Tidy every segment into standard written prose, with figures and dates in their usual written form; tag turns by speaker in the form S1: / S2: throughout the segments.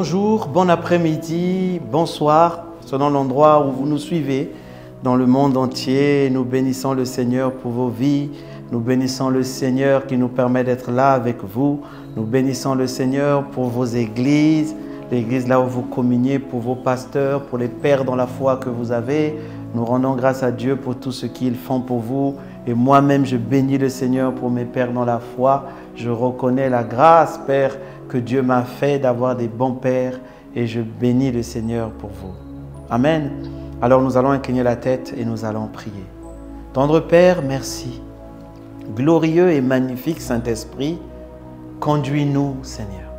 S1: Bonjour, bon après-midi, bonsoir, selon l'endroit où vous nous suivez dans le monde entier. Nous bénissons le Seigneur pour vos vies. Nous bénissons le Seigneur qui nous permet d'être là avec vous. Nous bénissons le Seigneur pour vos églises, l'église là où vous communiez, pour vos pasteurs, pour les pères dans la foi que vous avez. Nous rendons grâce à Dieu pour tout ce qu'ils font pour vous. Et moi-même, je bénis le Seigneur pour mes pères dans la foi. Je reconnais la grâce, Père, que Dieu m'a fait d'avoir des bons pères. Et je bénis le Seigneur pour vous. Amen. Alors nous allons incliner la tête et nous allons prier. Tendre Père, merci. Glorieux et magnifique Saint-Esprit, conduis-nous, Seigneur.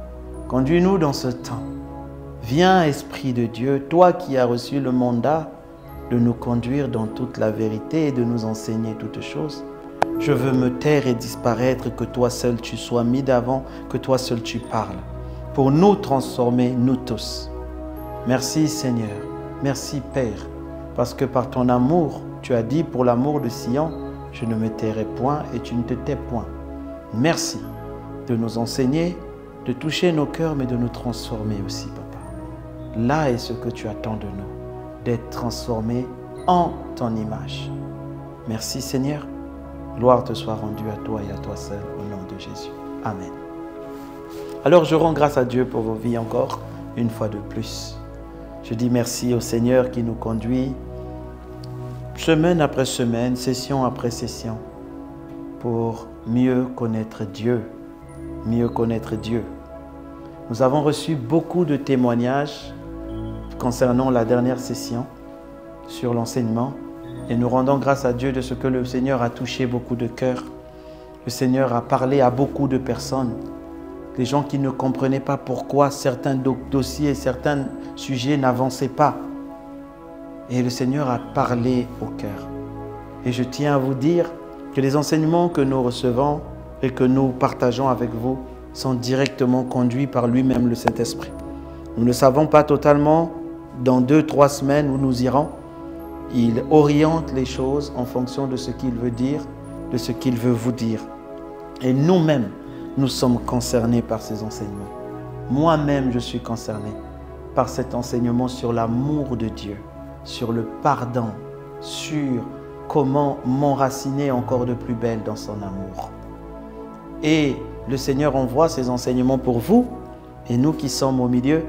S1: Conduis-nous dans ce temps. Viens, Esprit de Dieu, toi qui as reçu le mandat de nous conduire dans toute la vérité et de nous enseigner toutes choses. Je veux me taire et disparaître, que toi seul tu sois mis d'avant, que toi seul tu parles, pour nous transformer, nous tous. Merci Seigneur, merci Père, parce que par ton amour, tu as dit pour l'amour de Sion, je ne me tairai point et tu ne te tais point. Merci de nous enseigner, de toucher nos cœurs, mais de nous transformer aussi, Papa. Là est ce que tu attends de nous, d'être transformés en ton image. Merci Seigneur. Gloire te soit rendue à toi et à toi seul, au nom de Jésus. Amen. Alors je rends grâce à Dieu pour vos vies encore, une fois de plus. Je dis merci au Seigneur qui nous conduit, semaine après semaine, session après session, pour mieux connaître Dieu. Mieux connaître Dieu. Nous avons reçu beaucoup de témoignages concernant la dernière session sur l'enseignement. Et nous rendons grâce à Dieu de ce que le Seigneur a touché beaucoup de cœurs. Le Seigneur a parlé à beaucoup de personnes. Des gens qui ne comprenaient pas pourquoi certains dossiers, certains sujets n'avançaient pas. Et le Seigneur a parlé au cœur. Et je tiens à vous dire que les enseignements que nous recevons et que nous partageons avec vous sont directement conduits par lui-même, le Saint-Esprit. Nous ne savons pas totalement dans 2-3 semaines où nous irons. Il oriente les choses en fonction de ce qu'il veut dire, de ce qu'il veut vous dire. Et nous-mêmes, nous sommes concernés par ces enseignements. Moi-même, je suis concerné par cet enseignement sur l'amour de Dieu, sur le pardon, sur comment m'enraciner encore de plus belle dans son amour. Et le Seigneur envoie ces enseignements pour vous, et nous qui sommes au milieu,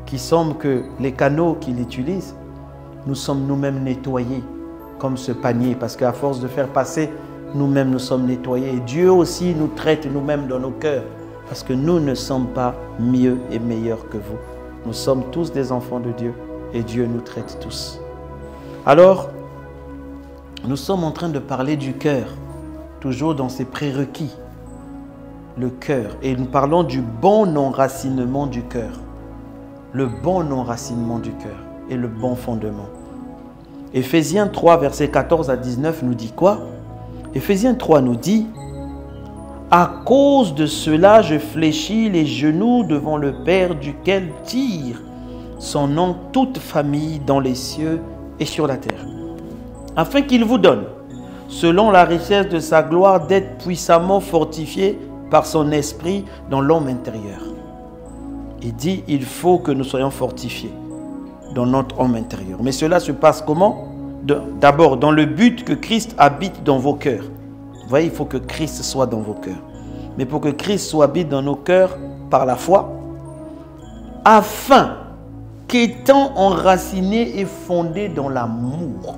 S1: qui sommes que les canaux qu'il utilise, nous sommes nous-mêmes nettoyés comme ce panier, parce qu'à force de faire passer, nous-mêmes nous sommes nettoyés. Et Dieu aussi nous traite nous-mêmes dans nos cœurs, parce que nous ne sommes pas mieux et meilleurs que vous. Nous sommes tous des enfants de Dieu et Dieu nous traite tous. Alors, nous sommes en train de parler du cœur, toujours dans ses prérequis, le cœur. Et nous parlons du bon enracinement du cœur. Le bon enracinement du cœur et le bon fondement. Éphésiens 3, versets 14 à 19 nous dit quoi? Éphésiens 3 nous dit: à cause de cela, je fléchis les genoux devant le Père, duquel tire son nom toute famille dans les cieux et sur la terre, afin qu'il vous donne, selon la richesse de sa gloire, d'être puissamment fortifié par son esprit dans l'homme intérieur. Il dit, il faut que nous soyons fortifiés dans notre homme intérieur. Mais cela se passe comment? D'abord, dans le but que Christ habite dans vos cœurs. Vous voyez, il faut que Christ soit dans vos cœurs. Mais pour que Christ habite dans nos cœurs par la foi, afin qu'étant enraciné et fondé dans l'amour,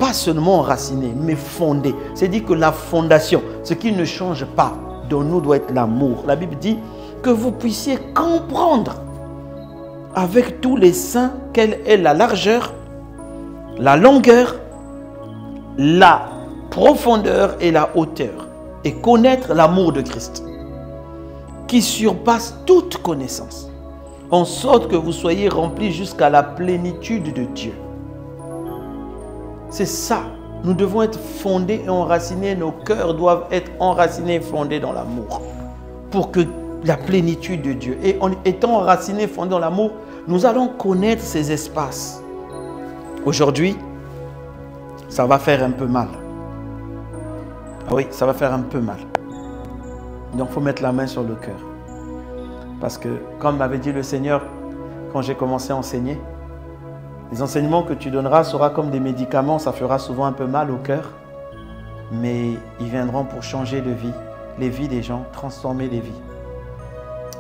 S1: pas seulement enraciné, mais fondé. C'est-à-dire que la fondation, ce qui ne change pas dans nous doit être l'amour. La Bible dit que vous puissiez comprendre avec tous les saints quelle est la largeur, la longueur, la profondeur et la hauteur, et connaître l'amour de Christ qui surpasse toute connaissance, en sorte que vous soyez remplis jusqu'à la plénitude de Dieu. C'est ça, nous devons être fondés et enracinés, nos cœurs doivent être enracinés et fondés dans l'amour pour que la plénitude de Dieu. Et en étant enracinés et fondés dans l'amour, nous allons connaître ces espaces. Aujourd'hui, ça va faire un peu mal. Ah oui, ça va faire un peu mal. Donc, il faut mettre la main sur le cœur. Parce que, comme m'avait dit le Seigneur quand j'ai commencé à enseigner, les enseignements que tu donneras seront comme des médicaments, ça fera souvent un peu mal au cœur, mais ils viendront pour changer de vie, les vies des gens, transformer les vies.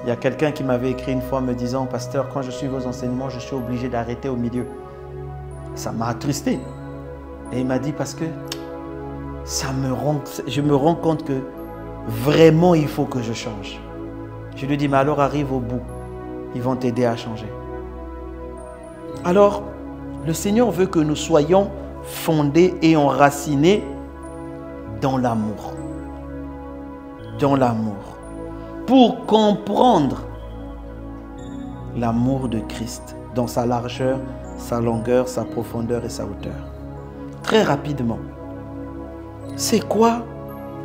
S1: Il y a quelqu'un qui m'avait écrit une fois me disant, pasteur, quand je suis vos enseignements, je suis obligé d'arrêter au milieu. Ça m'a attristé. Et il m'a dit, parce que je me rends compte que vraiment il faut que je change. Je lui dis, mais alors arrive au bout. Ils vont t'aider à changer. Alors, le Seigneur veut que nous soyons fondés et enracinés dans l'amour. Dans l'amour. Pour comprendre l'amour de Christ dans sa largeur, sa longueur, sa profondeur et sa hauteur. Très rapidement, c'est quoi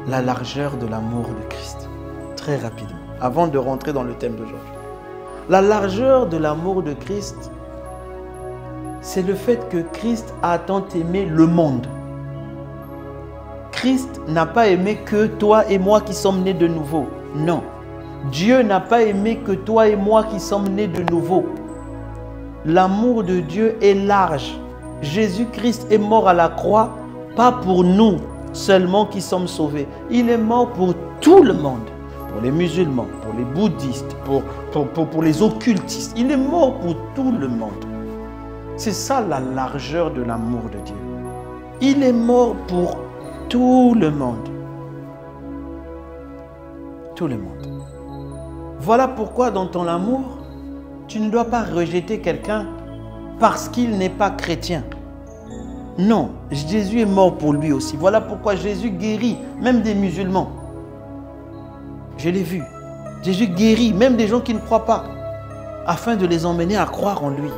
S1: la largeur de l'amour de Christ? Très rapidement, avant de rentrer dans le thème d'aujourd'hui. La largeur de l'amour de Christ, c'est le fait que Christ a tant aimé le monde. Christ n'a pas aimé que toi et moi qui sommes nés de nouveau. Non. Dieu n'a pas aimé que toi et moi qui sommes nés de nouveau. L'amour de Dieu est large. Jésus-Christ est mort à la croix, pas pour nous seulement qui sommes sauvés. Il est mort pour tout le monde. Pour les musulmans, pour les bouddhistes, pour les occultistes. Il est mort pour tout le monde. C'est ça la largeur de l'amour de Dieu. Il est mort pour tout le monde. Tout le monde. Voilà pourquoi dans ton amour, tu ne dois pas rejeter quelqu'un parce qu'il n'est pas chrétien. Non, Jésus est mort pour lui aussi. Voilà pourquoi Jésus guérit même des musulmans. Je l'ai vu. Jésus guérit même des gens qui ne croient pas afin de les emmener à croire en lui.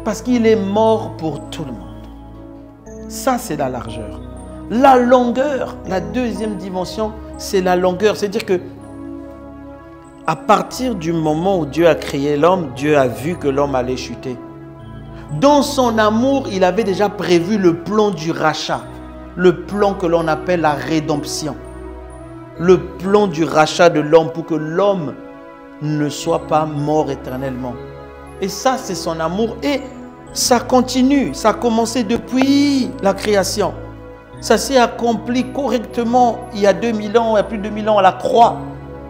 S1: Parce qu'il est mort pour tout le monde. Ça, c'est la largeur. La longueur, la deuxième dimension, c'est la longueur. C'est-à-dire que à partir du moment où Dieu a créé l'homme, Dieu a vu que l'homme allait chuter. Dans son amour, il avait déjà prévu le plan du rachat. Le plan que l'on appelle la rédemption. Le plan du rachat de l'homme pour que l'homme ne soit pas mort éternellement. Et ça, c'est son amour. Et ça continue. Ça a commencé depuis la création. Ça s'est accompli correctement il y a 2000 ans, il y a plus de 2000 ans à la croix.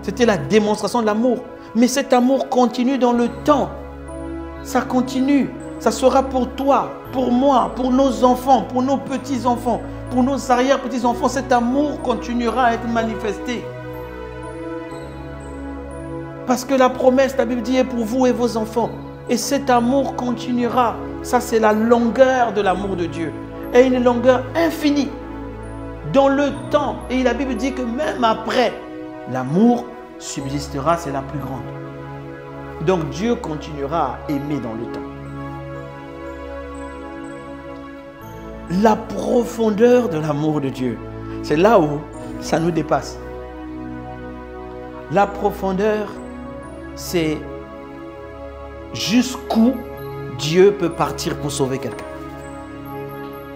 S1: C'était la démonstration de l'amour. Mais cet amour continue dans le temps. Ça continue. Ça sera pour toi, pour moi, pour nos enfants, pour nos petits-enfants, pour nos arrière-petits-enfants. Cet amour continuera à être manifesté. Parce que la promesse, la Bible dit, est pour vous et vos enfants. Et cet amour continuera. Ça, c'est la longueur de l'amour de Dieu. Et une longueur infinie dans le temps. Et la Bible dit que même après, l'amour subsistera, c'est la plus grande. Donc Dieu continuera à aimer dans le temps. La profondeur de l'amour de Dieu, c'est là où ça nous dépasse. La profondeur, c'est jusqu'où Dieu peut partir pour sauver quelqu'un.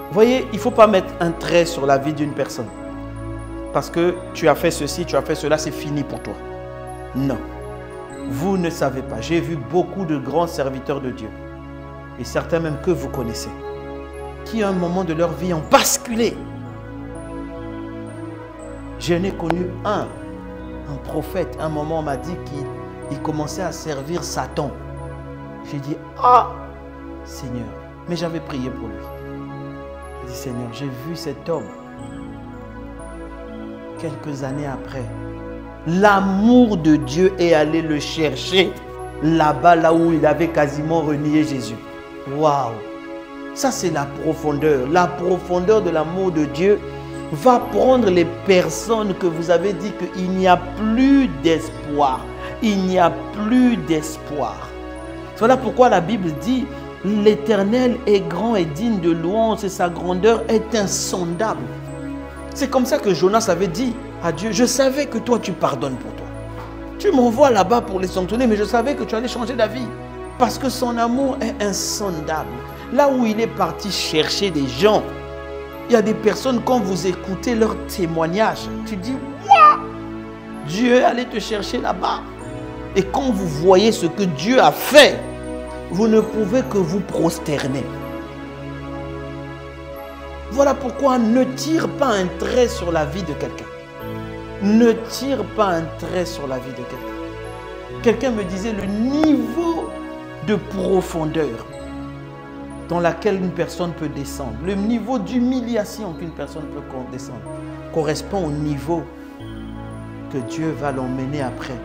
S1: Vous voyez, il ne faut pas mettre un trait sur la vie d'une personne. Parce que tu as fait ceci, tu as fait cela, c'est fini pour toi. Non. Vous ne savez pas. J'ai vu beaucoup de grands serviteurs de Dieu. Et certains même que vous connaissez. Qui à un moment de leur vie ont basculé. Je n'ai connu un prophète. Un moment on m'a dit qu'il commençait à servir Satan. J'ai dit, ah, Seigneur. Mais j'avais prié pour lui. J'ai dit, Seigneur, j'ai vu cet homme. Quelques années après, l'amour de Dieu est allé le chercher là-bas, là où il avait quasiment renié Jésus. Waouh! Ça, c'est la profondeur. La profondeur de l'amour de Dieu va prendre les personnes que vous avez dit qu'il n'y a plus d'espoir. Il n'y a plus d'espoir. Voilà pourquoi la Bible dit l'Éternel est grand et digne de louange et sa grandeur est insondable. C'est comme ça que Jonas avait dit à Dieu, je savais que toi tu pardonnes pour toi. Tu m'envoies là-bas pour les sanctionner, mais je savais que tu allais changer d'avis. Parce que son amour est insondable. Là où il est parti chercher des gens, il y a des personnes, quand vous écoutez leurs témoignages, tu dis, waouh, Dieu allait te chercher là-bas. Et quand vous voyez ce que Dieu a fait, vous ne pouvez que vous prosterner. Voilà pourquoi ne tire pas un trait sur la vie de quelqu'un. Ne tire pas un trait sur la vie de quelqu'un. Quelqu'un me disait le niveau de profondeur dans laquelle une personne peut descendre, le niveau d'humiliation qu'une personne peut descendre, correspond au niveau que Dieu va l'emmener après.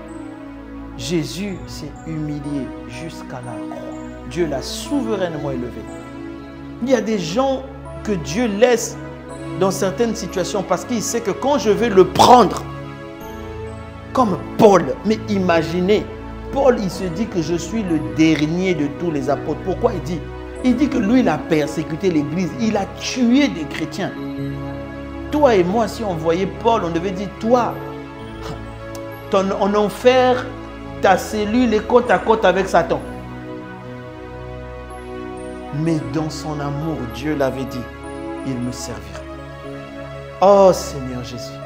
S1: Jésus s'est humilié jusqu'à la croix. Dieu l'a souverainement élevé. Il y a des gens que Dieu laisse dans certaines situations parce qu'il sait que quand je vais le prendre, comme Paul, mais imaginez, Paul il se dit que je suis le dernier de tous les apôtres. Pourquoi il dit? Il dit que lui il a persécuté l'église, il a tué des chrétiens. Toi et moi, si on voyait Paul, on devait dire, toi, en enfer, ta cellule est côte à côte avec Satan. Mais dans son amour, Dieu l'avait dit, il me servira. Oh Seigneur Jésus,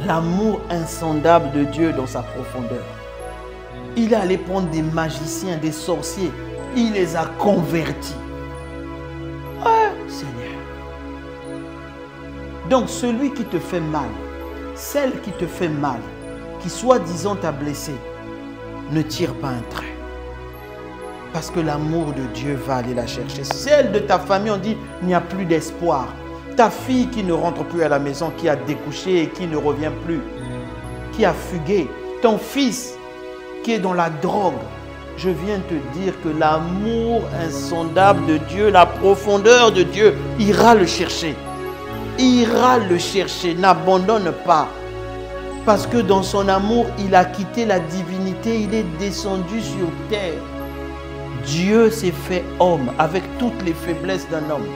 S1: l'amour insondable de Dieu dans sa profondeur. Il est allé prendre des magiciens, des sorciers, il les a convertis. Oh Seigneur. Donc celui qui te fait mal, celle qui te fait mal, qui soi-disant t'a blessé, ne tire pas un trait. Parce que l'amour de Dieu va aller la chercher. Celle de ta famille, on dit, il n'y a plus d'espoir. Ta fille qui ne rentre plus à la maison, qui a découché et qui ne revient plus, qui a fugué. Ton fils qui est dans la drogue. Je viens te dire que l'amour insondable de Dieu, la profondeur de Dieu, ira le chercher. Ira le chercher. N'abandonne pas. Parce que dans son amour, il a quitté la divinité, il est descendu sur terre. Dieu s'est fait homme avec toutes les faiblesses d'un homme.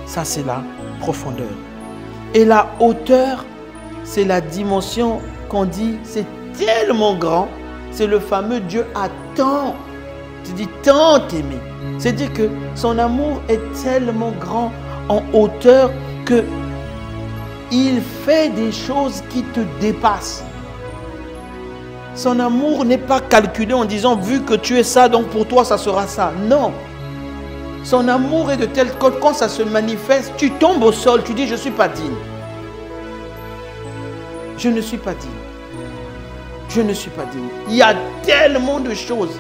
S1: Ça, c'est la profondeur. Et la hauteur, c'est la dimension qu'on dit, c'est tellement grand. C'est le fameux Dieu a tant, tu dis tant aimé. C'est-à-dire que son amour est tellement grand en hauteur que il fait des choses qui te dépassent. Son amour n'est pas calculé en disant, vu que tu es ça, donc pour toi, ça sera ça. Non. Son amour est de tel que quand ça se manifeste, tu tombes au sol, tu dis, je ne suis pas digne. Je ne suis pas digne. Je ne suis pas digne. Il y a tellement de choses.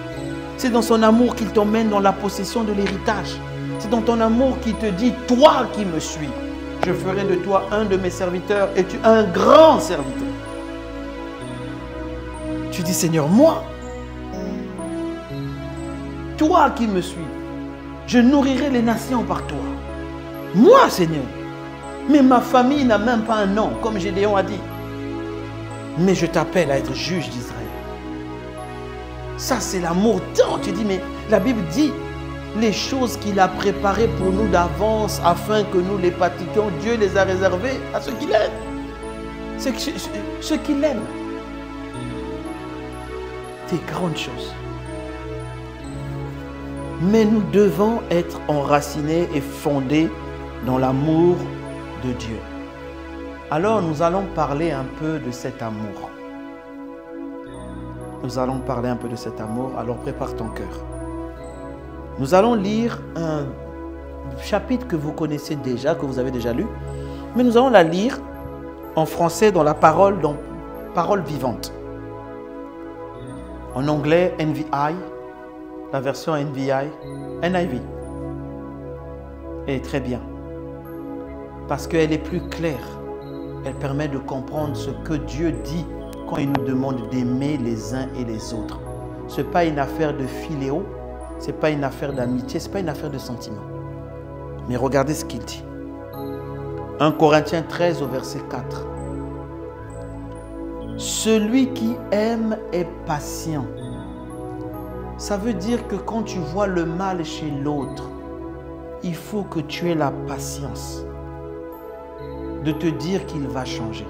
S1: C'est dans son amour qu'il t'emmène dans la possession de l'héritage. C'est dans ton amour qu'il te dit, toi qui me suis, je ferai de toi un de mes serviteurs et tu un grand serviteur. Tu dis, Seigneur, moi, toi qui me suis, je nourrirai les nations par toi. Moi, Seigneur. Mais ma famille n'a même pas un nom, comme Gédéon a dit. Mais je t'appelle à être juge d'Israël. Ça, c'est l'amour tant. Tu dis, mais la Bible dit, les choses qu'il a préparées pour nous d'avance, afin que nous les pratiquions, Dieu les a réservées à ceux qu'il aime. Ceux qu'il aime. Des grandes choses. Mais nous devons être enracinés et fondés dans l'amour de Dieu. Alors nous allons parler un peu de cet amour. Nous allons parler un peu de cet amour. Alors prépare ton cœur. Nous allons lire un chapitre que vous connaissez déjà, que vous avez déjà lu. Mais nous allons la lire en français dans la parole, dans parole vivante. En anglais, NVI, la version NIV. Elle est très bien. Parce qu'elle est plus claire. Elle permet de comprendre ce que Dieu dit quand il nous demande d'aimer les uns et les autres. Ce n'est pas une affaire de philéo, ce n'est pas une affaire d'amitié, ce n'est pas une affaire de sentiment. Mais regardez ce qu'il dit. 1 Corinthiens 13 au verset 4. Celui qui aime est patient. Ça veut dire que quand tu vois le mal chez l'autre, il faut que tu aies la patience de te dire qu'il va changer.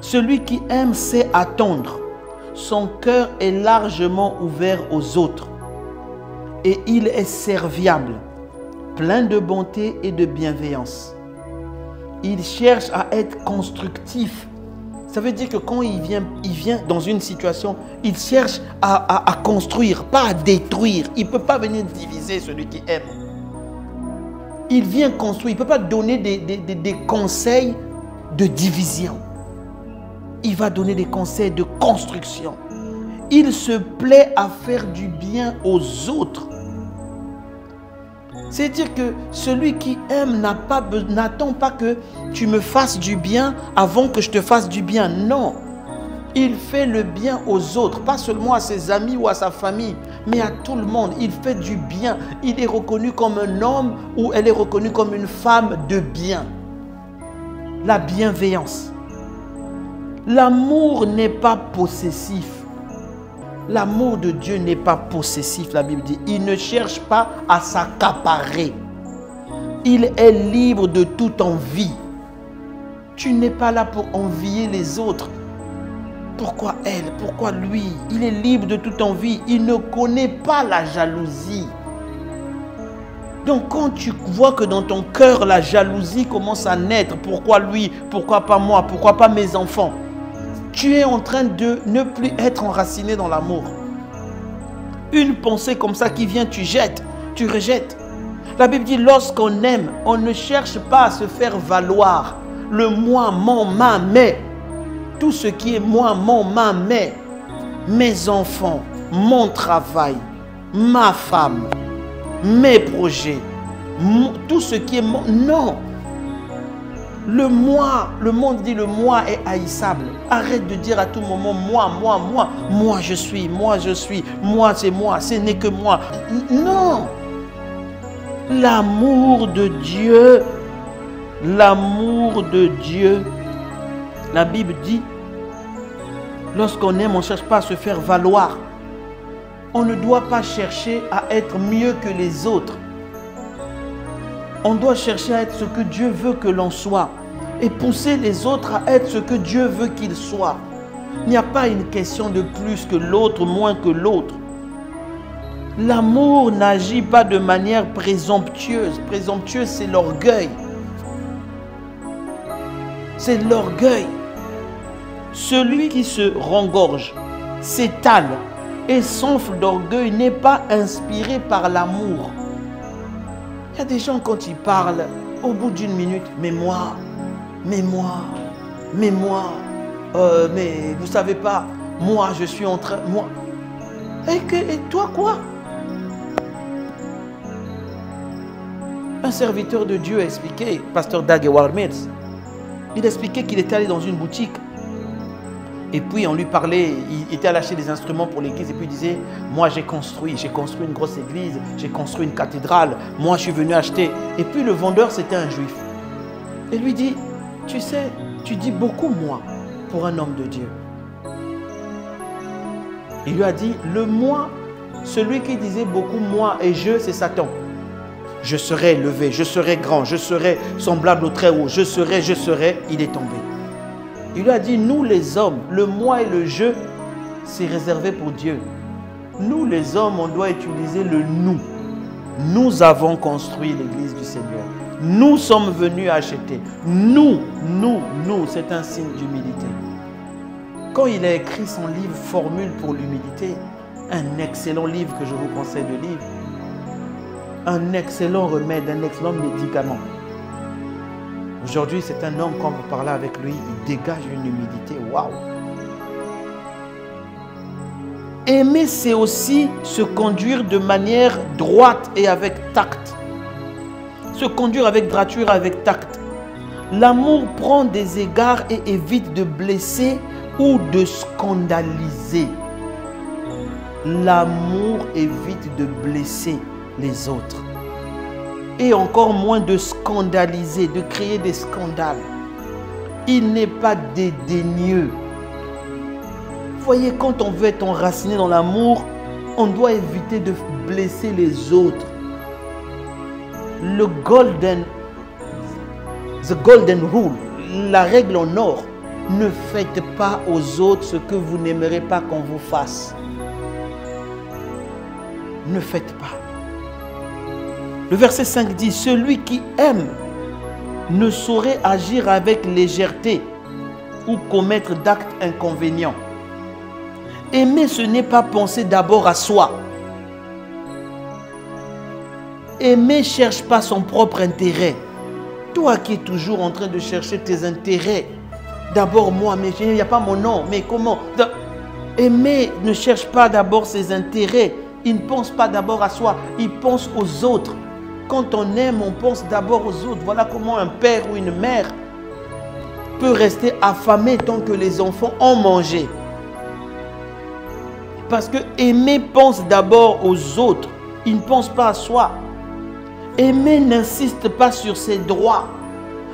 S1: Celui qui aime sait attendre. Son cœur est largement ouvert aux autres. Et il est serviable, plein de bonté et de bienveillance. Il cherche à être constructif. Ça veut dire que quand il vient dans une situation, il cherche à construire, pas à détruire. Il ne peut pas venir diviser celui qui aime. Il vient construire, il ne peut pas donner des conseils de division. Il va donner des conseils de construction. Il se plaît à faire du bien aux autres. C'est-à-dire que celui qui aime n'attend pas que tu me fasses du bien avant que je te fasse du bien. Non. Il fait le bien aux autres, pas seulement à ses amis ou à sa famille, mais à tout le monde. Il fait du bien. Il est reconnu comme un homme ou elle est reconnue comme une femme de bien. La bienveillance. L'amour n'est pas possessif. L'amour de Dieu n'est pas possessif, la Bible dit. Il ne cherche pas à s'accaparer. Il est libre de toute envie. Tu n'es pas là pour envier les autres. Pourquoi elle? Pourquoi lui? Il est libre de toute envie. Il ne connaît pas la jalousie. Donc quand tu vois que dans ton cœur, la jalousie commence à naître, pourquoi lui? Pourquoi pas moi? Pourquoi pas mes enfants? Tu es en train de ne plus être enraciné dans l'amour. Une pensée comme ça qui vient, tu jettes, tu rejettes. La Bible dit, lorsqu'on aime, on ne cherche pas à se faire valoir. Le moi, mon, ma, mais. Tout ce qui est moi, mon, ma, mais. Mes enfants, mon travail, ma femme, mes projets. Tout ce qui est mon... Non. Le moi, le monde dit le moi est haïssable. Arrête de dire à tout moment moi, moi, moi. Moi je suis, moi je suis. Moi c'est moi, ce n'est que moi. Non. L'amour de Dieu, l'amour de Dieu. La Bible dit, lorsqu'on aime, on ne cherche pas à se faire valoir. On ne doit pas chercher à être mieux que les autres. On doit chercher à être ce que Dieu veut que l'on soit et pousser les autres à être ce que Dieu veut qu'ils soient. Il n'y a pas une question de plus que l'autre, moins que l'autre. L'amour n'agit pas de manière présomptueuse. Présomptueuse, c'est l'orgueil. C'est l'orgueil. Celui qui se rengorge, s'étale et s'enfle d'orgueil n'est pas inspiré par l'amour. Il y a des gens quand ils parlent, au bout d'une minute, mais moi, mais vous savez pas, moi je suis en train, moi. Et toi quoi? Un serviteur de Dieu a expliqué, pasteur Dag Heward-Mills, il expliquait qu'il était allé dans une boutique. Et puis on lui parlait, il était allé acheter des instruments pour l'église et puis il disait, moi j'ai construit une grosse église, j'ai construit une cathédrale, moi je suis venu acheter. Et puis le vendeur c'était un juif. Et lui dit, tu sais, tu dis beaucoup moi pour un homme de Dieu. Il lui a dit, le moi, celui qui disait beaucoup moi et je, c'est Satan. Je serai élevé, je serai grand, je serai semblable au Très-Haut, je serai, il est tombé. Il lui a dit, nous les hommes, le moi et le je, c'est réservé pour Dieu. Nous les hommes, on doit utiliser le nous. Nous avons construit l'église du Seigneur. Nous sommes venus acheter. Nous, c'est un signe d'humilité. Quand il a écrit son livre Formule pour l'humilité, un excellent livre que je vous conseille de lire, un excellent remède, un excellent médicament. Aujourd'hui, c'est un homme, quand vous parlez avec lui, il dégage une humilité. Waouh! Aimer, c'est aussi se conduire de manière droite et avec tact. Se conduire avec droiture, avec tact. L'amour prend des égards et évite de blesser ou de scandaliser. L'amour évite de blesser les autres. Et encore moins de scandaliser, de créer des scandales. Il n'est pas dédaigneux. Vous voyez, quand on veut être enraciné dans l'amour, on doit éviter de blesser les autres. The golden rule, la règle en or, ne faites pas aux autres ce que vous n'aimerez pas qu'on vous fasse. Ne faites pas. Le verset 5 dit, celui qui aime ne saurait agir avec légèreté. ou commettre d'actes inconvénients. Aimer, ce n'est pas penser d'abord à soi. Aimer ne cherche pas son propre intérêt. Toi qui es toujours en train de chercher tes intérêts. D'abord moi, mais il n'y a pas mon nom. Mais comment? Aimer ne cherche pas d'abord ses intérêts. Il ne pense pas d'abord à soi. Il pense aux autres. Quand on aime, on pense d'abord aux autres. Voilà comment un père ou une mère peut rester affamé tant que les enfants ont mangé. Parce que aimer pense d'abord aux autres. Il ne pense pas à soi. Aimer n'insiste pas sur ses droits.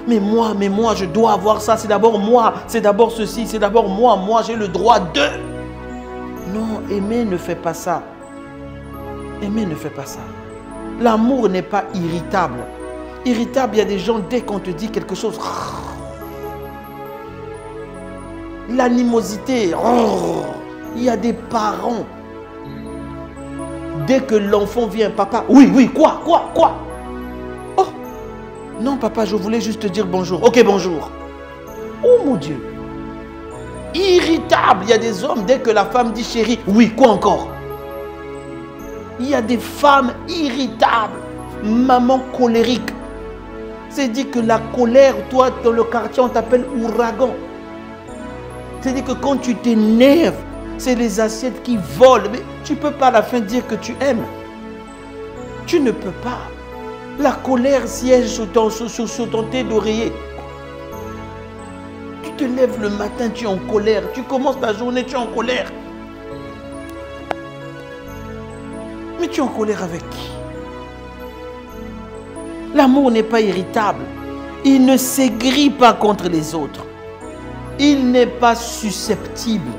S1: Mais moi, je dois avoir ça. C'est d'abord moi. C'est d'abord ceci. C'est d'abord moi. Moi, j'ai le droit de... Non, aimer ne fait pas ça. Aimer ne fait pas ça. L'amour n'est pas irritable. Irritable, il y a des gens, dès qu'on te dit quelque chose... L'animosité. Il y a des parents. Dès que l'enfant vient, papa... Oui, quoi? Oh, non, papa, je voulais juste te dire bonjour. Ok, bonjour. Oh, mon Dieu. Irritable. Il y a des hommes, dès que la femme dit chérie, oui, quoi encore? Il y a des femmes irritables. Maman colérique. C'est dit que la colère, toi, dans le quartier, on t'appelle ouragan. C'est dit que quand tu t'énerves, c'est les assiettes qui volent. Mais tu ne peux pas à la fin dire que tu aimes. Tu ne peux pas. La colère siège sur ton thé d'oreiller. Tu te lèves le matin, tu es en colère. Tu commences ta journée, tu es en colère. Mais tu es en colère avec qui? L'amour n'est pas irritable. Il ne s'aigrit pas contre les autres. Il n'est pas susceptible.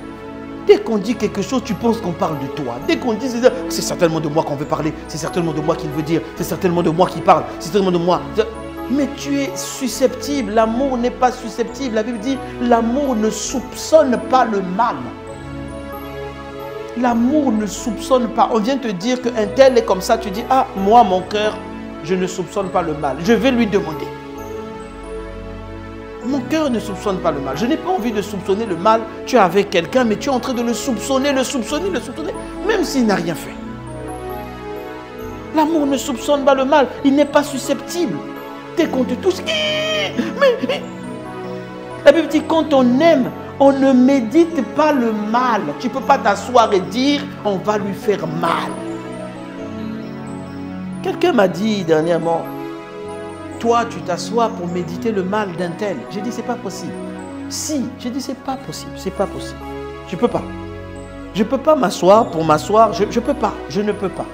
S1: Dès qu'on dit quelque chose, tu penses qu'on parle de toi. Dès qu'on dit, c'est certainement de moi qu'on veut parler. C'est certainement de moi qu'il veut dire. C'est certainement de moi qui parle. C'est certainement de moi. Mais tu es susceptible. L'amour n'est pas susceptible. La Bible dit, l'amour ne soupçonne pas le mal. L'amour ne soupçonne pas. On vient te dire qu'un tel est comme ça. Tu dis, ah, moi, mon cœur, je ne soupçonne pas le mal. Je vais lui demander. Mon cœur ne soupçonne pas le mal. Je n'ai pas envie de soupçonner le mal. Tu es avec quelqu'un, mais tu es en train de le soupçonner, même s'il n'a rien fait. L'amour ne soupçonne pas le mal. Il n'est pas susceptible. Dès qu'on te touche, mais... La Bible dit, quand on aime, on ne médite pas le mal. Tu ne peux pas t'asseoir et dire, on va lui faire mal. Quelqu'un m'a dit dernièrement, toi, tu t'assois pour méditer le mal d'un tel. J'ai dit, c'est pas possible. Si, j'ai dit, c'est pas possible, c'est pas possible. Je peux pas. Je peux pas m'asseoir pour m'asseoir. Je peux pas, je ne peux pas.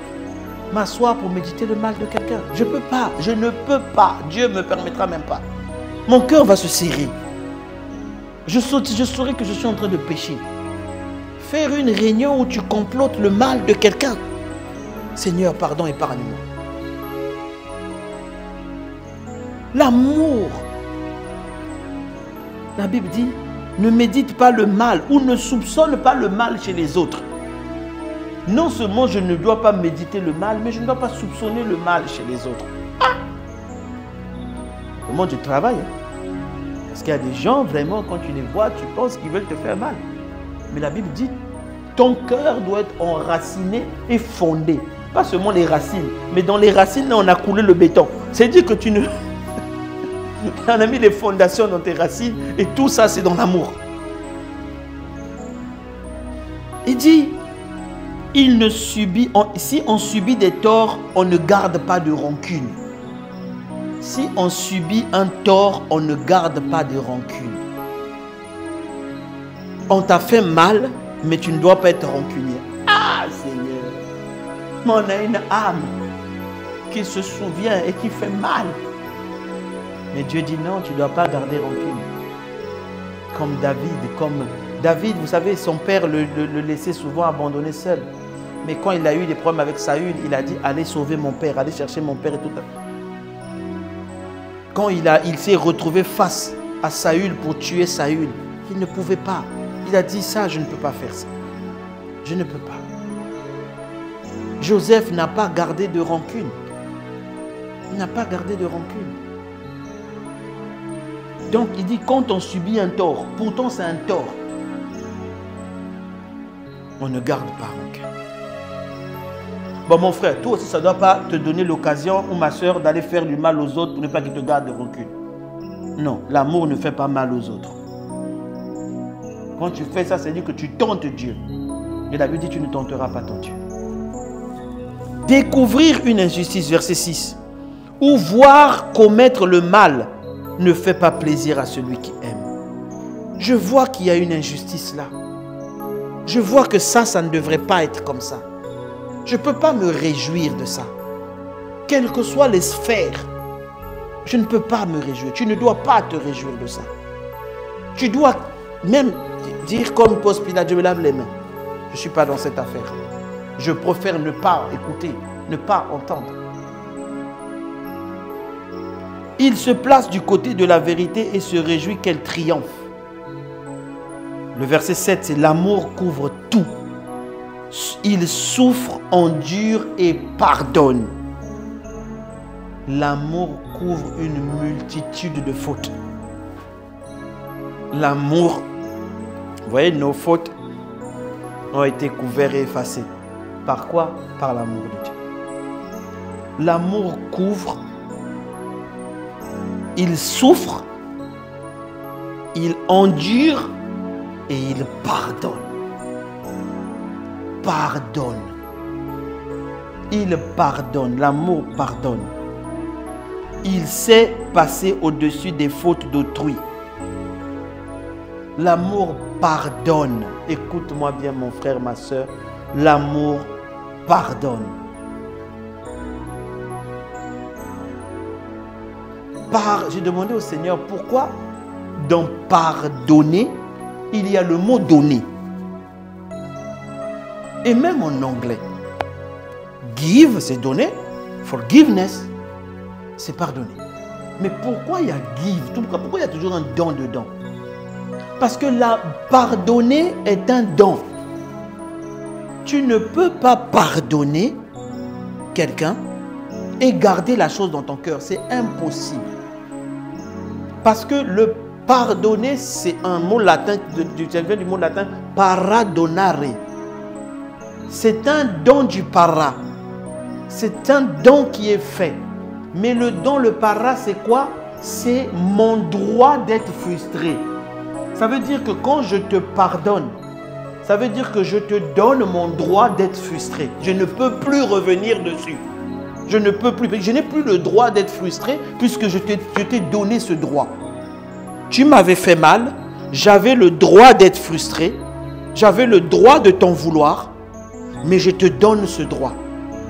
S1: M'asseoir pour méditer le mal de quelqu'un. Je peux pas, je ne peux pas. Dieu ne me permettra même pas. Mon cœur va se serrer. Je saurai que je suis en train de pécher. Faire une réunion où tu complotes le mal de quelqu'un. Seigneur, pardon, épargne-moi. L'amour. La Bible dit, ne médite pas le mal ou ne soupçonne pas le mal chez les autres. Non seulement je ne dois pas méditer le mal, mais je ne dois pas soupçonner le mal chez les autres. Ah! Comment tu travailles? Parce qu'il y a des gens, vraiment, quand tu les vois, tu penses qu'ils veulent te faire mal. Mais la Bible dit, ton cœur doit être enraciné et fondé. Pas seulement les racines, mais dans les racines, là, on a coulé le béton. C'est dire que tu ne... On a mis les fondations dans tes racines et tout ça, c'est dans l'amour. Il dit, si on subit des torts, on ne garde pas de rancune. Si on subit un tort, on ne garde pas de rancune. On t'a fait mal, mais tu ne dois pas être rancunier. Ah, Seigneur! Mais on a une âme qui se souvient et qui fait mal. Mais Dieu dit non, tu ne dois pas garder rancune. Comme David, vous savez, son père le laissait souvent abandonné seul. Mais quand il a eu des problèmes avec Saül, il a dit, allez sauver mon père, allez chercher mon père et tout. Quand il s'est retrouvé face à Saül pour tuer Saül, il ne pouvait pas. Il a dit, ça, je ne peux pas faire ça. Je ne peux pas. Joseph n'a pas gardé de rancune. Il n'a pas gardé de rancune. Donc il dit quand on subit un tort, pourtant c'est un tort, on ne garde pas rancune. Bon mon frère, toi aussi ça ne doit pas te donner l'occasion ou ma soeur d'aller faire du mal aux autres pour ne pas qu'ils te gardent de rancune. Non, l'amour ne fait pas mal aux autres. Quand tu fais ça, c'est dire que tu tentes Dieu. Et la Bible dit tu ne tenteras pas ton Dieu. Découvrir une injustice, verset 6, ou voir commettre le mal ne fait pas plaisir à celui qui aime. Je vois qu'il y a une injustice là. Je vois que ça ne devrait pas être comme ça. Je ne peux pas me réjouir de ça. Quelles que soient les sphères, je ne peux pas me réjouir. Tu ne dois pas te réjouir de ça. Tu dois même dire comme Ponce Pilate, je me lave les mains. Je ne suis pas dans cette affaire. Je préfère ne pas écouter, ne pas entendre. Il se place du côté de la vérité et se réjouit qu'elle triomphe. Le verset 7, c'est l'amour couvre tout. Il souffre, endure et pardonne. L'amour couvre une multitude de fautes. L'amour, vous voyez, nos fautes ont été couvertes et effacées. Par quoi? Par l'amour de Dieu. L'amour couvre, il souffre, il endure et il pardonne. Pardonne. Il pardonne. L'amour pardonne. Il sait passer au-dessus des fautes d'autrui. L'amour pardonne. Écoute-moi bien mon frère, ma soeur. L'amour pardonne. J'ai demandé au Seigneur pourquoi dans pardonner, il y a le mot donner. Et même en anglais, give, c'est donner. Forgiveness, c'est pardonner. Mais pourquoi il y a give? Pourquoi il y a toujours un don dedans? Parce que la pardonner est un don. Tu ne peux pas pardonner quelqu'un et garder la chose dans ton cœur. C'est impossible. Parce que le pardonner, c'est un mot latin, du mot latin paradonare. C'est un don du para. C'est un don qui est fait. Mais le don, le para, c'est quoi? C'est mon droit d'être frustré. Ça veut dire que quand je te pardonne, ça veut dire que je te donne mon droit d'être frustré. Je ne peux plus revenir dessus. Je ne peux plus. Je n'ai plus le droit d'être frustré puisque je t'ai donné ce droit. Tu m'avais fait mal. J'avais le droit d'être frustré. J'avais le droit de t'en vouloir. Mais je te donne ce droit.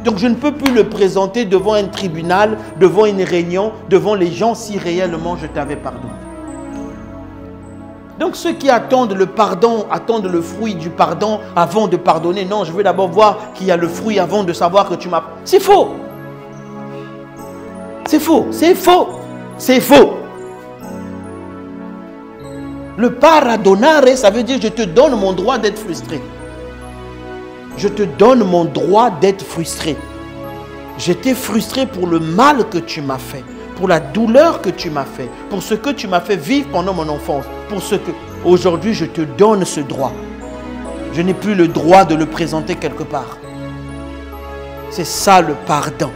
S1: Donc je ne peux plus le présenter devant un tribunal, devant une réunion, devant les gens si réellement je t'avais pardonné. Donc ceux qui attendent le pardon, attendent le fruit du pardon avant de pardonner. Non, je veux d'abord voir qu'il y a le fruit avant de savoir que tu m'as... C'est faux. C'est faux. C'est faux. C'est faux. Le pardonare, ça veut dire je te donne mon droit d'être frustré. Je te donne mon droit d'être frustré. J'étais frustré pour le mal que tu m'as fait, pour la douleur que tu m'as fait, pour ce que tu m'as fait vivre pendant mon enfance, pour ce que... Aujourd'hui, je te donne ce droit. Je n'ai plus le droit de le présenter quelque part. C'est ça le pardon.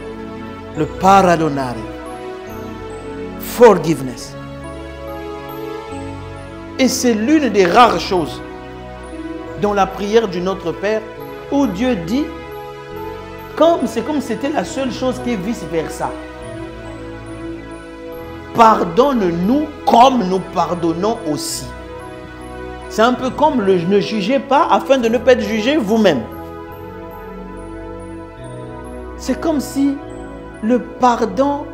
S1: Le pardonare. Forgiveness. Et c'est l'une des rares choses dans la prière du Notre Père où Dieu dit, c'est comme c'était la seule chose qui est vice-versa. Pardonne-nous comme nous pardonnons aussi. C'est un peu comme le ne jugez pas afin de ne pas être jugé vous-même. C'est comme si le pardon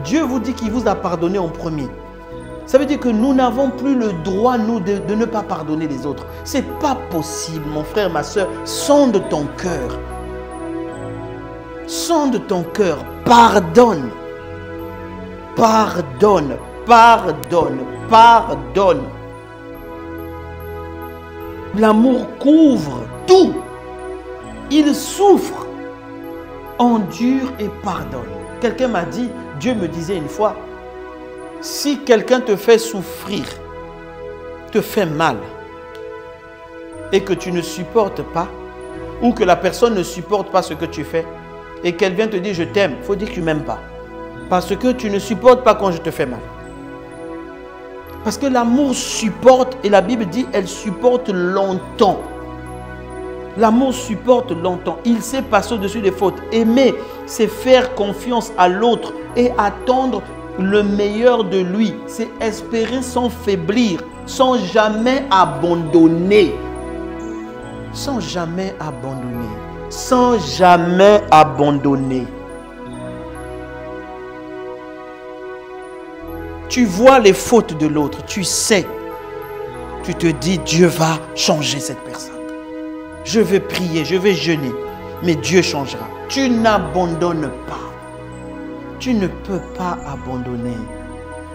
S1: Dieu vous dit qu'il vous a pardonné en premier. Ça veut dire que nous n'avons plus le droit, nous, de ne pas pardonner les autres. Ce n'est pas possible, mon frère, ma soeur. Sonde ton cœur. Sonde ton cœur. Pardonne. Pardonne. Pardonne. Pardonne. L'amour couvre tout. Il souffre, endure et pardonne. Quelqu'un m'a dit, Dieu me disait une fois, Si quelqu'un te fait souffrir, te fait mal, et que tu ne supportes pas, ou que la personne ne supporte pas ce que tu fais, et qu'elle vient te dire je t'aime, il faut dire que tu ne m'aimes pas. Parce que tu ne supportes pas quand je te fais mal. Parce que l'amour supporte, et la Bible dit, elle supporte longtemps. L'amour supporte longtemps. Il sait passer au-dessus des fautes. Aimer, c'est faire confiance à l'autre et attendre le meilleur de lui. C'est espérer sans faiblir, sans jamais abandonner. Sans jamais abandonner. Sans jamais abandonner. Tu vois les fautes de l'autre, tu sais. Tu te dis, Dieu va changer cette personne. Je vais prier, je vais jeûner, mais Dieu changera. Tu n'abandonnes pas. Tu ne peux pas abandonner.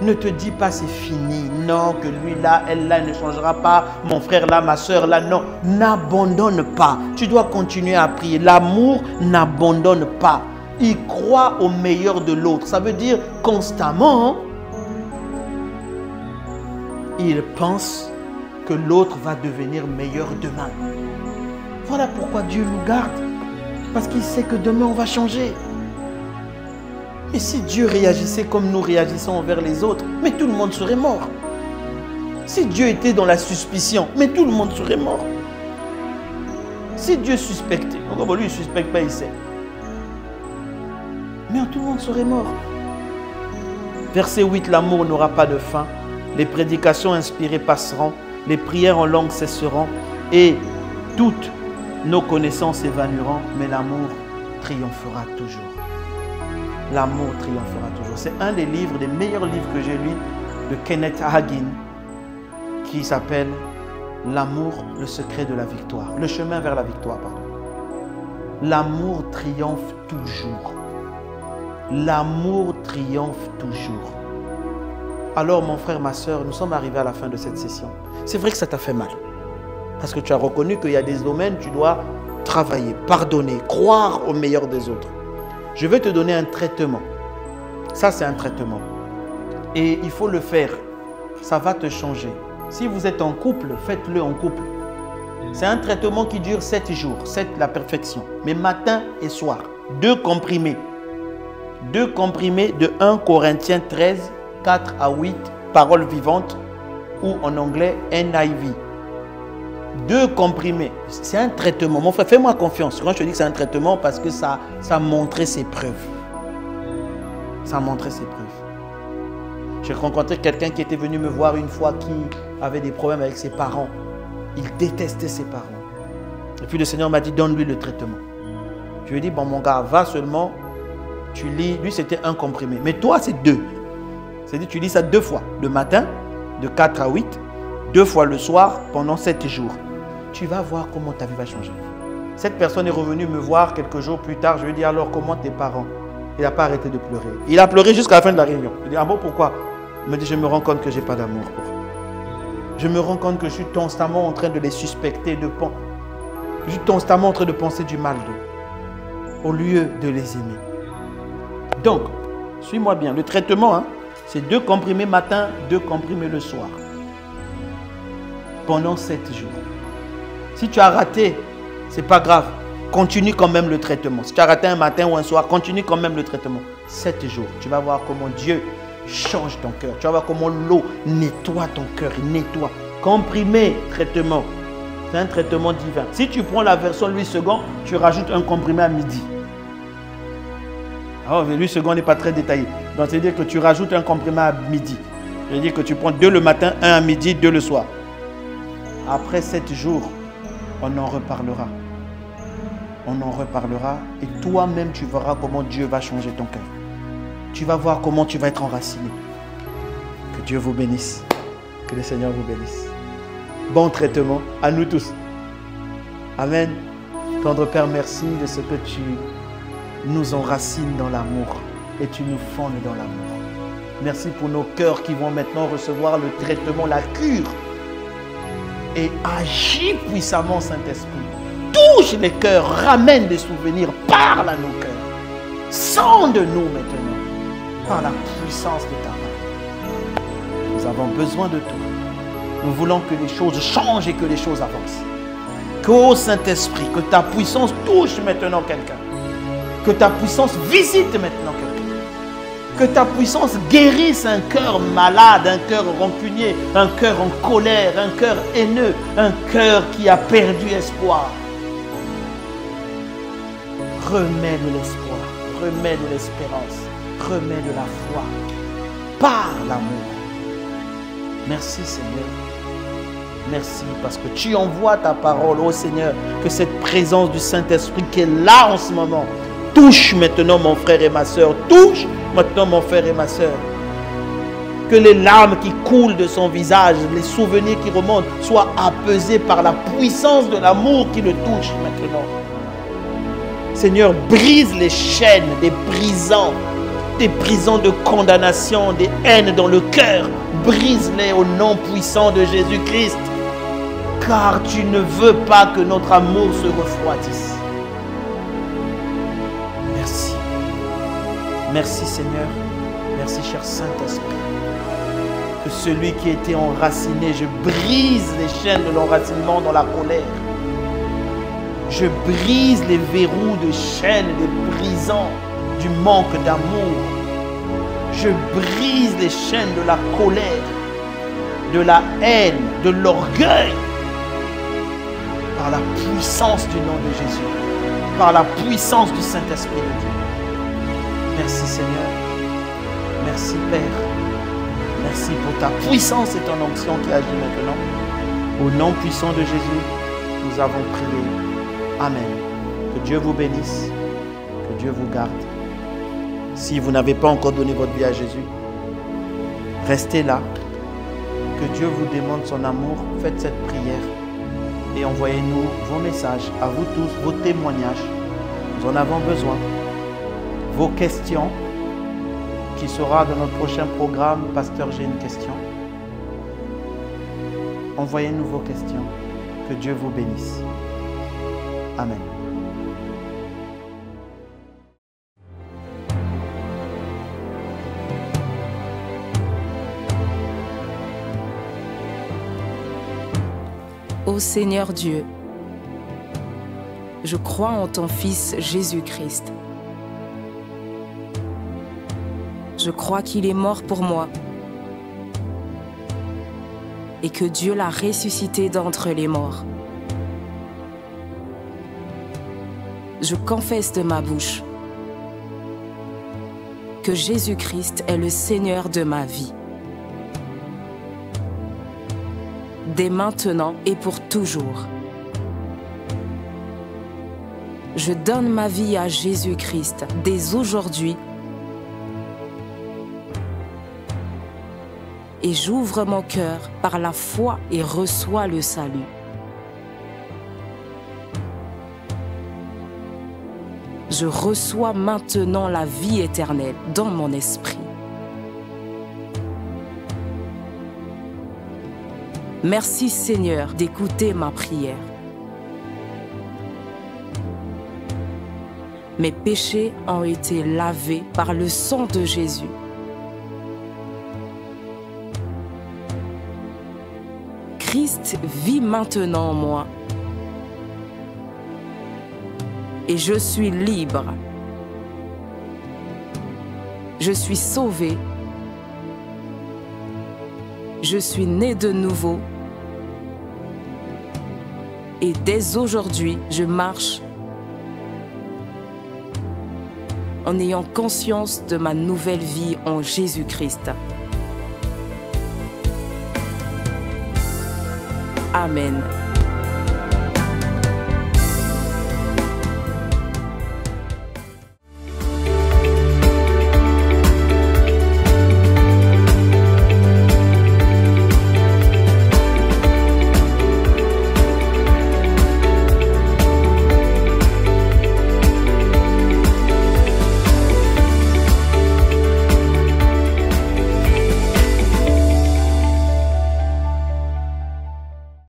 S1: Ne te dis pas c'est fini. Non, que lui là, elle là, ne changera pas. Mon frère là, ma soeur là, non. N'abandonne pas. Tu dois continuer à prier. L'amour n'abandonne pas. Il croit au meilleur de l'autre. Ça veut dire constamment, il pense que l'autre va devenir meilleur demain. Voilà pourquoi Dieu nous garde. Parce qu'il sait que demain on va changer. Et si Dieu réagissait comme nous réagissons envers les autres, mais tout le monde serait mort. Si Dieu était dans la suspicion, mais tout le monde serait mort. Si Dieu suspectait, donc lui il ne suspecte pas, il sait. Mais tout le monde serait mort. Verset 8, l'amour n'aura pas de fin. Les prédications inspirées passeront. Les prières en langue cesseront. Et toutes nos connaissances évanouiront. Mais l'amour triomphera toujours. L'amour triomphera toujours. C'est un des livres, des meilleurs livres que j'ai lus de Kenneth Hagin qui s'appelle L'amour, le secret de la victoire. Le chemin vers la victoire, pardon. L'amour triomphe toujours. L'amour triomphe toujours. Alors mon frère, ma soeur, nous sommes arrivés à la fin de cette session. C'est vrai que ça t'a fait mal. Parce que tu as reconnu qu'il y a des domaines où tu dois travailler, pardonner, croire au meilleur des autres. Je vais te donner un traitement. Ça, c'est un traitement. Et il faut le faire. Ça va te changer. Si vous êtes en couple, faites-le en couple. C'est un traitement qui dure 7 jours. 7, la perfection. Mais matin et soir. 2 comprimés. 2 comprimés de 1 Corinthiens 13, 4 à 8, paroles vivantes, ou en anglais NIV. 2 comprimés. C'est un traitement. Mon frère, fais-moi confiance. Quand je te dis que c'est un traitement, parce que ça a montré ses preuves. Ça a montré ses preuves. J'ai rencontré quelqu'un qui était venu me voir une fois qui avait des problèmes avec ses parents. Il détestait ses parents. Et puis le Seigneur m'a dit, donne-lui le traitement. Je lui ai dit, bon mon gars, va seulement, tu lis. Lui, c'était 1 comprimé. Mais toi, c'est 2. C'est-à-dire, tu lis ça 2 fois. Le matin, de 4 à 8. 2 fois le soir, pendant 7 jours. Tu vas voir comment ta vie va changer. Cette personne est revenue me voir quelques jours plus tard. Je lui ai dit, alors, comment tes parents? Il n'a pas arrêté de pleurer. Il a pleuré jusqu'à la fin de la réunion. Il dit, ah bon, pourquoi? Il me dit, je me rends compte que je n'ai pas d'amour pour eux. Je me rends compte que je suis constamment en train de les suspecter, je suis constamment en train de penser du mal d'eux, au lieu de les aimer. Donc, suis-moi bien. Le traitement, hein, c'est 2 comprimés matin, 2 comprimés le soir. Pendant 7 jours. Si tu as raté, ce n'est pas grave. Continue quand même le traitement. Si tu as raté un matin ou un soir, continue quand même le traitement. 7 jours. Tu vas voir comment Dieu change ton cœur. Tu vas voir comment l'eau nettoie ton cœur. Nettoie. Comprimé, traitement. C'est un traitement divin. Si tu prends la version 8 secondes, tu rajoutes un comprimé à midi. Alors, 8 secondes n'est pas très détaillé. Donc, c'est-à-dire que tu rajoutes un comprimé à midi. C'est-à-dire que tu prends 2 le matin, 1 à midi, 2 le soir. Après 7 jours, on en reparlera. On en reparlera et toi-même, tu verras comment Dieu va changer ton cœur. Tu vas voir comment tu vas être enraciné. Que Dieu vous bénisse. Que le Seigneur vous bénisse. Bon traitement à nous tous. Amen. Tendre Père, merci de ce que tu nous enracines dans l'amour et tu nous fondes dans l'amour. Merci pour nos cœurs qui vont maintenant recevoir le traitement, la cure. Et agis puissamment, Saint-Esprit. Touche les cœurs, ramène des souvenirs, parle à nos cœurs. Sonde-nous maintenant par la puissance de ta main. Nous avons besoin de toi. Nous voulons que les choses changent et que les choses avancent. Qu'au Saint-Esprit, que ta puissance touche maintenant quelqu'un. Que ta puissance visite maintenant quelqu'un. Que ta puissance guérisse un cœur malade, un cœur rancunier, un cœur en colère, un cœur haineux, un cœur qui a perdu espoir. Remets-nous l'espoir, remets-nous l'espérance, remets-nous la foi par l'amour. Merci Seigneur. Merci parce que tu envoies ta parole, ô Seigneur, que cette présence du Saint-Esprit qui est là en ce moment touche maintenant mon frère et ma soeur, touche maintenant mon frère et ma soeur. Que les larmes qui coulent de son visage, les souvenirs qui remontent, soient apaisés par la puissance de l'amour qui le touche maintenant. Seigneur, brise les chaînes des prisons de condamnation, des haines dans le cœur. Brise-les au nom puissant de Jésus-Christ. Car tu ne veux pas que notre amour se refroidisse. Merci. Merci Seigneur. Merci cher Saint-Esprit. Que celui qui était enraciné, je brise les chaînes de l'enracinement dans la colère. Je brise les verrous de chaînes, les brisants du manque d'amour. Je brise les chaînes de la colère, de la haine, de l'orgueil. Par la puissance du nom de Jésus. Par la puissance du Saint-Esprit de Dieu. Merci Seigneur. Merci Père. Merci pour ta puissance et ton onction qui agit maintenant. Au nom puissant de Jésus, nous avons prié. Amen. Que Dieu vous bénisse. Que Dieu vous garde. Si vous n'avez pas encore donné votre vie à Jésus, restez là. Que Dieu vous demande son amour. Faites cette prière. Et envoyez-nous vos messages, à vous tous, vos témoignages. Nous en avons besoin. Vos questions, qui sera dans notre prochain programme, Pasteur, j'ai une question. Envoyez-nous vos questions. Que Dieu vous bénisse. Amen.
S2: Ô Seigneur Dieu, je crois en ton Fils Jésus-Christ. Je crois qu'il est mort pour moi et que Dieu l'a ressuscité d'entre les morts. Je confesse de ma bouche que Jésus-Christ est le Seigneur de ma vie. Dès maintenant et pour toujours. Je donne ma vie à Jésus-Christ dès aujourd'hui et j'ouvre mon cœur par la foi et reçois le salut. Je reçois maintenant la vie éternelle dans mon esprit. Merci Seigneur d'écouter ma prière. Mes péchés ont été lavés par le sang de Jésus. Christ vit maintenant en moi. Et je suis libre. Je suis sauvé. Je suis né de nouveau. Et dès aujourd'hui, je marche en ayant conscience de ma nouvelle vie en Jésus-Christ. Amen.